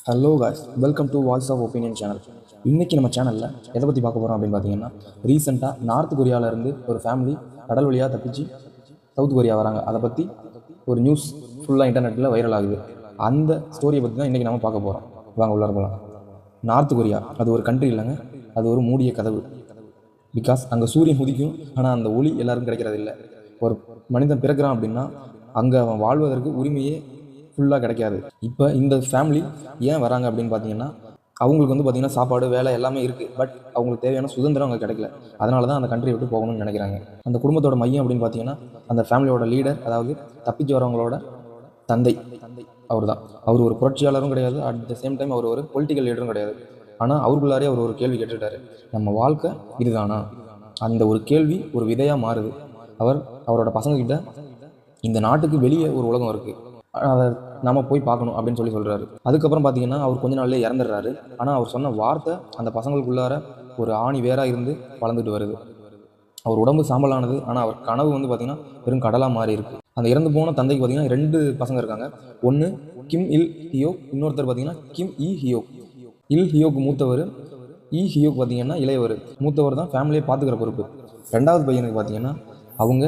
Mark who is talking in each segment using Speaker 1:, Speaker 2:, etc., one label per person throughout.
Speaker 1: Hello guys, welcome to voice of opinion channel. இன்றைக்கி நம்ம சேனலில் எதை பற்றி பார்க்க போகிறோம் அப்படின்னு பார்த்தீங்கன்னா, ரீசெண்டாக நார்த் கொரியாவிலேருந்து ஒரு ஃபேமிலி கடல் வழியாக தப்பிச்சு சவுத் கொரியா வராங்க. அதை பற்றி ஒரு நியூஸ் ஃபுல்லாக இன்டர்நெட்டில் வைரல் ஆகுது. அந்த ஸ்டோரியை பற்றி தான் இன்றைக்கி நம்ம பார்க்க போகிறோம். வாங்க உள்ளார போகலாம். நார்த் கொரியா அது ஒரு கண்ட்ரி இல்லைங்க, அது ஒரு மூடிய கதவு. பிகாஸ் அங்கே சூரியன் உதிக்கும், ஆனால் அந்த ஒளி எல்லாருக்கும் கிடைக்கிறது இல்லை. ஒரு மனிதன் பிறக்கிறான் அப்படின்னா அங்கே அவன் வாழ்வதற்கு உரிமையே ஃபுல்லாக கிடைக்காது. இப்போ இந்த ஃபேமிலி ஏன் வராங்க அப்படின்னு பார்த்தீங்கன்னா, அவங்களுக்கு வந்து பார்த்திங்கன்னா சாப்பாடு வேலை எல்லாமே இருக்குது. பட் அவங்களுக்கு தேவையான சுதந்திரம் அங்கே கிடைக்கல. அதனால தான் அந்த கண்ட்ரியை விட்டு போகணும்னு நினைக்கிறாங்க. அந்த குடும்பத்தோட மையம் அப்படின்னு பார்த்தீங்கன்னா, அந்த ஃபேமிலியோட லீடர், அதாவது தப்பிச்சு வரவங்களோட தந்தை அவர் தான். அவர் ஒரு புரட்சியாளரும் கிடையாது, அட் த சேம் டைம் அவர் ஒரு பொலிட்டிக்கல் லீடரும் கிடையாது. ஆனால் அவருக்குள்ளாரே அவர் ஒரு கேள்வி கேட்டுட்டாரு, நம்ம வாழ்க்கை இதுதானா? அந்த ஒரு கேள்வி ஒரு விதையாக மாறுது. அவரோட பசங்கக்கிட்ட இந்த நாட்டுக்கு வெளியே ஒரு உலகம் இருக்குது, அதை நம்ம போய் பார்க்கணும் அப்படின்னு சொல்கிறாரு. அதுக்கப்புறம் பார்த்தீங்கன்னா அவர் கொஞ்ச நாள்லேயே இறந்துடுறாரு. ஆனால் அவர் சொன்ன வார்த்தை அந்த பசங்களுக்குள்ளார ஒரு ஆணி வேறாக இருந்து வளர்ந்துட்டு வருது. அவர் உடம்பு சாம்பலானது, ஆனால் அவர் கனவு வந்து பார்த்திங்கன்னா வெறும் கடலாக மாறி இருக்குது. அந்த இறந்து போன தந்தைக்கு பார்த்திங்கன்னா 2 பசங்க இருக்காங்க. ஒன்று கிம் இல் ஹியோக், இன்னொருத்தர் பார்த்திங்கன்னா கிம் இ ஹியோக். இல் ஹியோக் மூத்தவர், இ ஹியோக் பார்த்திங்கன்னா இளையவர். மூத்தவர் தான் ஃபேமிலியை பார்த்துக்கிற பொறுப்பு. 2வது பையனுக்கு பார்த்திங்கன்னா அவங்க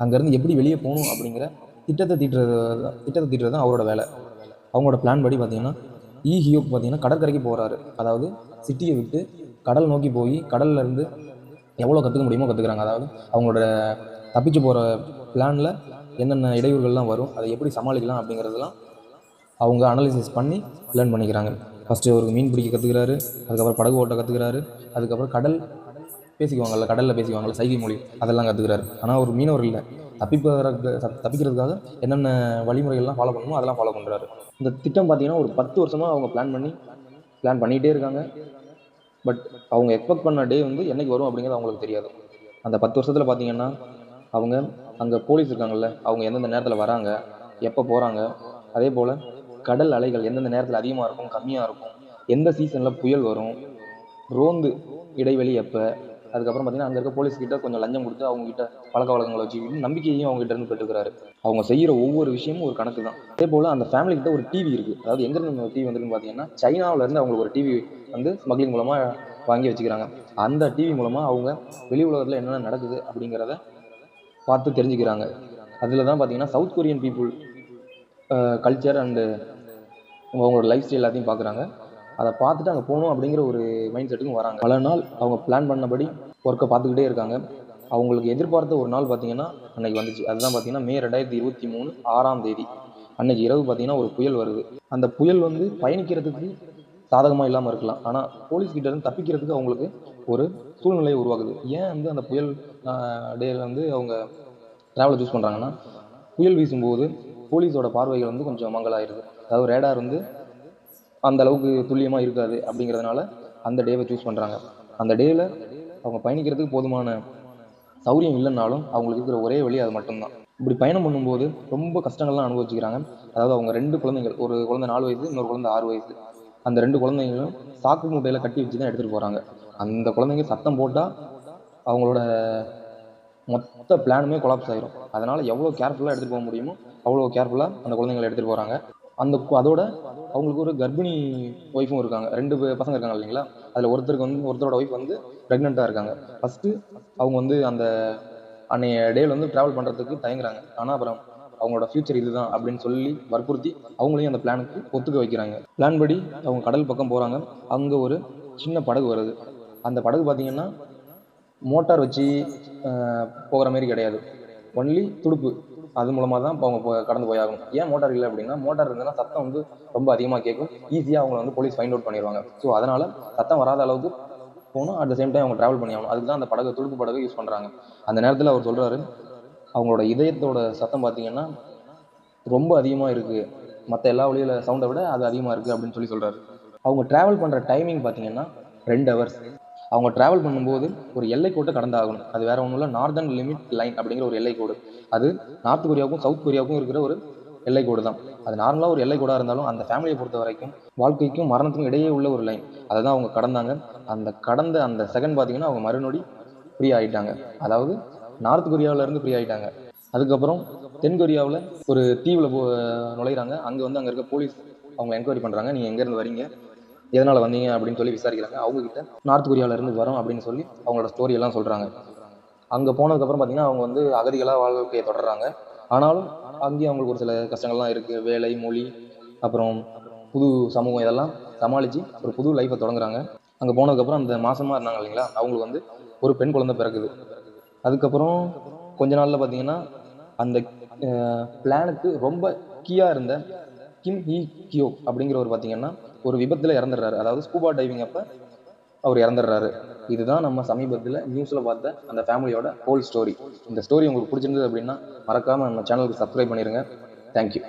Speaker 1: அங்கேருந்து எப்படி வெளியே போகணும் அப்படிங்கிற திட்டத்தை தீட்டுறது தான் அவரோட வேலை. அவங்களோட பிளான் படி பார்த்திங்கன்னா இ ஹியோக் பார்த்திங்கன்னா கடற்கரைக்கு போகிறாரு. அதாவது சிட்டியை விட்டு கடல் நோக்கி போய் கடல்லேருந்து எவ்வளோ கற்றுக்க முடியுமோ கற்றுக்குறாங்க. அதாவது அவங்களோட தப்பிச்சு போகிற பிளானில் என்னென்ன இடையூறுகள்லாம் வரும், அதை எப்படி சமாளிக்கலாம் அப்படிங்கிறதெல்லாம் அவங்க அனலைசிஸ் பண்ணி லேர்ன் பண்ணிக்கிறாங்க. ஃபஸ்ட்டு அவருக்கு மீன் பிடிக்க கற்றுக்கிறாரு, அதுக்கப்புறம் படகு ஓட்ட கற்றுக்கிறாரு, அதுக்கப்புறம் கடலில் பேசிக்குவாங்கள்ல சைகை மொழி, அதெல்லாம் கற்றுக்கிறாரு. ஆனால் ஒரு மீனவர் இல்லை, தப்பிக்கிறதுக்காக என்னென்ன வழிமுறைகள்லாம் ஃபாலோ பண்ணணுமோ அதெல்லாம் ஃபாலோ பண்ணுறாரு. இந்த திட்டம் பார்த்தீங்கன்னா ஒரு 10 வருஷமாக அவங்க பிளான் பண்ணிகிட்டே இருக்காங்க. பட் அவங்க எக்ஸ்பெக்ட் பண்ண டே வந்து என்றைக்கு வரும் அப்படிங்கிறது அவங்களுக்கு தெரியாது. அந்த 10 வருஷத்தில் பார்த்தீங்கன்னா அவங்க அங்கே போலீஸ் இருக்காங்கல்ல, அவங்க எந்தெந்த நேரத்தில் வராங்க, எப்போ போகிறாங்க, அதே போல் கடல் அலைகள் எந்தெந்த நேரத்தில் அதிகமாக இருக்கும், கம்மியாக இருக்கும், எந்த சீசனில் புயல் வரும், ரோந்து இடைவெளி எப்போ, அதுக்கப்புறம் பார்த்தீங்கன்னா அங்கே இருக்க போலீஸ்கிட்ட கொஞ்சம் லஞ்சம் கொடுத்து அவங்ககிட்ட பழக்க வழக்கங்களை வச்சுக்கிட்டு நம்பிக்கையும் அவங்ககிட்ட இருந்து பெற்றுக்கிறாரு. அவங்க செய்கிற ஒவ்வொரு விஷயமும் ஒரு கணக்கு தான். அதே போல் அந்த ஃபேமிலிக்கிட்ட ஒரு டிவி இருக்குது. அதாவது எங்கேருந்து டிவி வந்துருக்குன்னு பார்த்தீங்கன்னா சைனாவிலேருந்து அவங்களுக்கு ஒரு டிவி வந்து ஸ்மக்லிங் மூலமாக வாங்கி வச்சுக்கிறாங்க. அந்த டிவி மூலமாக அவங்க வெளி உலகத்தில் என்னென்ன நடக்குது அப்படிங்கிறத பார்த்து தெரிஞ்சுக்கிறாங்க. அதில் தான் பார்த்தீங்கன்னா south Korean people culture and அவங்களோட லைஃப் ஸ்டைல் எல்லாத்தையும் பார்க்குறாங்க. அதை பார்த்துட்டு அங்கே போகணும் அப்படிங்கிற ஒரு மைண்ட் செட்டுக்கும் வராங்க. பல நாள் அவங்க பிளான் பண்ணபடி ஒர்க்கை பார்த்துக்கிட்டே இருக்காங்க. அவங்களுக்கு எதிர்பார்த்த ஒரு நாள் பார்த்தீங்கன்னா அன்னைக்கு வந்துச்சு. அதுதான் பார்த்தீங்கன்னா மே 2023 6ஆம் தேதி அன்னைக்கு இரவு பார்த்தீங்கன்னா ஒரு புயல் வருது. அந்த புயல் வந்து பயணிக்கிறதுக்கு சாதகமாக இல்லாமல் இருக்கலாம், ஆனால் போலீஸ்கிட்ட இருந்து தப்பிக்கிறதுக்கு அவங்களுக்கு ஒரு சூழ்நிலையை உருவாக்குது. ஏன் வந்து அந்த புயல் டேல வந்து அவங்க ட்ராவலை சூஸ் பண்ணுறாங்கன்னா, புயல் வீசும்போது போலீஸோட பார்வைகள் வந்து கொஞ்சம் மங்கலாயிருது. அதாவது ரேடார் வந்து அந்த அளவுக்கு துல்லியமாக இருக்காது. அப்படிங்கிறதுனால அந்த டேவை சூஸ் பண்ணுறாங்க. அந்த டேவில் அவங்க பயணிக்கிறதுக்கு போதுமான சௌரியம் இல்லைன்னாலும் அவங்களுக்கு இருக்கிற ஒரே வழி அது மட்டும்தான். இப்படி பயணம் பண்ணும்போது ரொம்ப கஷ்டங்கள்லாம் அனுபவிச்சுக்கிறாங்க. அதாவது அவங்க 2 குழந்தைகள், ஒரு குழந்தை 4 வயசு, இன்னொரு குழந்தை 6 வயசு. அந்த 2 குழந்தைங்களும் சாக்கு மூட்டையில் கட்டி வச்சு தான் எடுத்துகிட்டு போகிறாங்க. அந்த குழந்தைங்க சத்தம் போட்டால் அவங்களோட மொத்த பிளானுமே கொலாப்ஸ் ஆகிரும். அதனால் எவ்வளோ கேர்ஃபுல்லாக எடுத்துகிட்டு போக முடியுமோ அவ்வளோ கேர்ஃபுல்லாக அந்த குழந்தைங்களை எடுத்துகிட்டு போகிறாங்க. அதோட அவங்களுக்கு ஒரு கர்ப்பிணி ஒய்ஃபும் இருக்காங்க. 2 பசங்க இருக்காங்க இல்லைங்களா, அதில் ஒருத்தரோட ஒய்ஃப் வந்து ப்ரெக்னெண்ட்டாக இருக்காங்க. ஃபஸ்ட்டு அவங்க வந்து அந்த அன்னைய டேவில் வந்து ட்ராவல் பண்ணுறதுக்கு தயங்குறாங்க. ஆனால் அப்புறம் அவங்களோட ஃப்யூச்சர் இதுதான் அப்படின்னு சொல்லி வற்புறுத்தி அவங்களையும் அந்த பிளானுக்கு ஒத்துக்க வைக்கிறாங்க. பிளான் படி அவங்க கடல் பக்கம் போகிறாங்க. அங்கே ஒரு சின்ன படகு வருது. அந்த படகு பார்த்திங்கன்னா மோட்டார் வச்சு போகிற மாதிரி கிடையாது, ஒன்லி துடுப்பு. அது மூலமாக தான் அவங்க கடந்து போயாகணும். ஏன் மோட்டார் இல்லை அப்படின்னா, மோட்டார் இருந்ததுன்னா சத்தம் வந்து ரொம்ப அதிகமாக கேட்கும், ஈஸியாக அவங்களை வந்து போலீஸ் ஃபைண்ட் அவுட் பண்ணிடுவாங்க. ஸோ அதனால் சத்தம் வராத அளவுக்கு போகணும், அட் த சேம் டைம் அவங்க ட்ராவல் பண்ணி ஆகணும். அதுக்கு தான் அந்த துடுப்பு படகு யூஸ் பண்ணுறாங்க. அந்த நேரத்தில் அவர் சொல்கிறாரு, அவங்களோட இதயத்தோட சத்தம் பார்த்தீங்கன்னா ரொம்ப அதிகமாக இருக்குது, மற்ற எல்லா வழியில் சவுண்டை விட அது அதிகமாக இருக்குது அப்படின்னு சொல்கிறாரு. அவங்க ட்ராவல் பண்ணுற டைமிங் பார்த்தீங்கன்னா 2 ஹவர்ஸ். அவங்க ட்ராவல் பண்ணும்போது ஒரு எல்லைக்கோட்டை கடந்தாகணும். அது வேறு ஒன்றும் இல்லை, நார்தர்ன் லிமிட் லைன் அப்படிங்கிற ஒரு எல்லைக்கோடு. அது நார்த் கொரியாவுக்கும் சவுத் கொரியாவுக்கும் இருக்கிற ஒரு எல்லைக்கோடு தான். அது நார்மலாக ஒரு எல்லைக்கோடாக இருந்தாலும் அந்த ஃபேமிலியை பொறுத்த வரைக்கும் வாழ்க்கைக்கும் மரணத்துக்கும் இடையே உள்ள ஒரு லைன். அதை தான் அவங்க கடந்தாங்க. கடந்த அந்த செகண்ட் பார்த்தீங்கன்னா அவங்க மறுநொடி ஃப்ரீ ஆகிட்டாங்க. அதாவது நார்த் கொரியாவிலேருந்து ஃப்ரீ ஆகிட்டாங்க. அதுக்கப்புறம் தென் கொரியாவில் ஒரு தீவில் நுழைகிறாங்க. அங்கே இருக்க போலீஸ் அவங்க என்கொயரி பண்ணுறாங்க, நீங்கள் எங்கேருந்து வரீங்க, எதனால் வந்தீங்க அப்படின்னு சொல்லி விசாரிக்கிறாங்க. அவங்கக்கிட்ட நார்த் கொரியாவிலேருந்து வரோம் அப்படின்னு சொல்லி அவங்களோட ஸ்டோரி எல்லாம் சொல்கிறாங்க. அங்கே போனதுக்கப்புறம் பார்த்தீங்கன்னா அவங்க வந்து அகதிகளாக வாழ்க்கையை தொடர்றாங்க. ஆனாலும் அங்கேயும் அவங்களுக்கு ஒரு சில கஷ்டங்கள்லாம் இருக்குது. வேலை, மொழி, அப்புறம் புது சமூகம் இதெல்லாம் சமாளித்து ஒரு புது லைஃப்பை தொடங்குறாங்க. அங்கே போனதுக்கப்புறம் அந்த மாசமாக இருந்தாங்க இல்லைங்களா, அவங்களுக்கு வந்து ஒரு பெண் குழந்தை பிறக்குது. அதுக்கப்புறம் கொஞ்ச நாளில் பார்த்தீங்கன்னா அந்த பிளானுக்கு ரொம்ப கீயாக இருந்த கிம் ஹீ கியோ அப்படிங்கிறவர் பார்த்தீங்கன்னா ஒரு விபத்தில் இறந்துடுறாரு. அதாவது ஸ்கூபா டைவிங் அப்போ அவர் இறந்துடுறாரு. இதுதான் நம்ம சமீபத்தில் நியூஸில் பார்த்த அந்த ஃபேமிலியோட ஹோல் ஸ்டோரி. இந்த ஸ்டோரி உங்களுக்கு பிடிச்சிருந்தது அப்படின்னா மறக்காமல் நம்ம சேனலுக்கு சப்ஸ்கிரைப் பண்ணிடுங்க. தேங்க்யூ.